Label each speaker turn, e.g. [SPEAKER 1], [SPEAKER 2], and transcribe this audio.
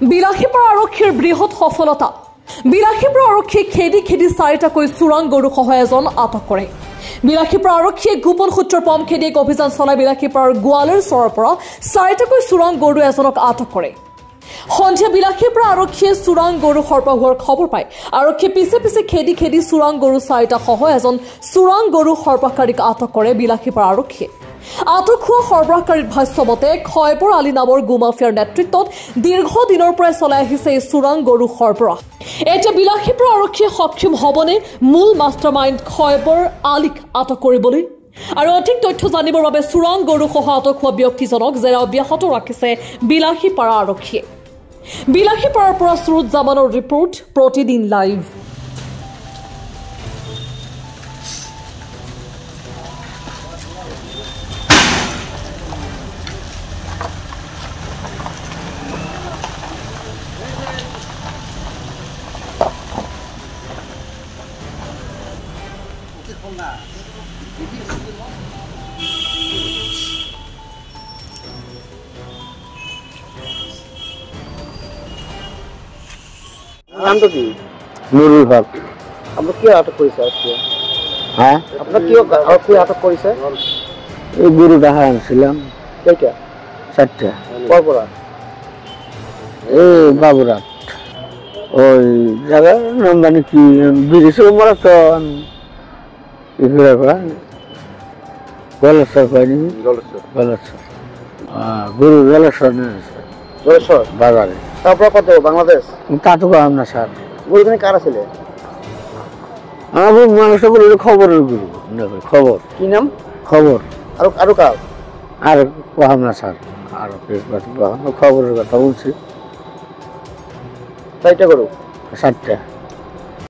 [SPEAKER 1] বিলাসীপাৰা আৰক্ষীৰ বৃহৎ সফলতা। বিলাসীপাৰা আৰক্ষীয়ে খেদি খেদি 4টাকৈ চোৰাং গৰুসহ এজন আটক কৰে। বিলাসীপাৰা আৰক্ষীয়ে গোপন সূত্ৰৰ পম খেদি এক অভিযান চলাই বিলাসীপাৰাৰ গোৱালৰ চৰৰ পৰা 4টাকৈ চোৰাং গৰু এজনক আটক কৰে। সন্ধিয়া বিলাসীপাৰা আৰক্ষীয়ে চোৰাং গৰু সৰ্প হোৱাৰ খবৰ পায়। আৰক্ষীয়ে পিছে পিছে খেদি খেদি চোৰাং গৰু 4টা সহ এজন চোৰাং গৰু সৰ্পকাৰীক আটক কৰে বিলাসীপাৰা আৰক্ষীয়ে। আটক হোৱা সৰবৰাহকাৰীৰ ভাষ্যমতে খয়বৰ আলী নামৰ গোমাফিয়াৰ নেতৃত্বত দীৰ্ঘদিনৰ পৰাই চলাই আহিছে এই চোৰাং গৰু সৰবৰাহ। এতিয়া বিলাসীপাৰা আৰক্ষীয়ে সক্ষম হ'বনে মূল মাষ্টাৰমাইণ্ড খয়বৰ আলীক আটক কৰিবলৈ? আৰু অধিক তথ্য জানিবৰ বাবে চোৰাং গৰুসহ আটক হোৱা ব্যক্তিজনক জেৰা অব্যাহত ৰাখিছে বিলাসীপাৰা আৰক্ষীয়ে। বিলাসীপাৰাৰ পৰা সুৰুজ জামানৰ ৰিপৰ্ট, প্ৰতিদিন লাইভ।
[SPEAKER 2] নামটো কি?
[SPEAKER 3] নুরুল হক।
[SPEAKER 2] আপনার কি আটক করেছে আজকে?
[SPEAKER 3] হ্যাঁ,
[SPEAKER 2] আপনার কি আটক করেছে?
[SPEAKER 3] এই গরুটা আনছিলাম।
[SPEAKER 2] কয়টা?
[SPEAKER 3] 4টা।
[SPEAKER 2] পরপরা?
[SPEAKER 3] এই বাবুরাট ওই জায়গার নাম জানি কি বিদেশে মরা তো গলেশ্বর পাইনি। গলেশ্বর গরু গলেশ্বর নিয়েছে
[SPEAKER 2] জলেশ্বর
[SPEAKER 3] বাজারে।
[SPEAKER 2] তারপর কত বাংলাদেশ?
[SPEAKER 3] তা তো কম না স্যার।
[SPEAKER 2] গরুখানে কারা ছিল?
[SPEAKER 3] আমার মানুষ বলে খবরের গুরু খবর।
[SPEAKER 2] কি নাম?
[SPEAKER 3] খবর।
[SPEAKER 2] আরো কার?
[SPEAKER 3] আর কহাম না স্যার, আর খবরের কথা বলছি।
[SPEAKER 2] 4টা গরু?
[SPEAKER 3] 7টা।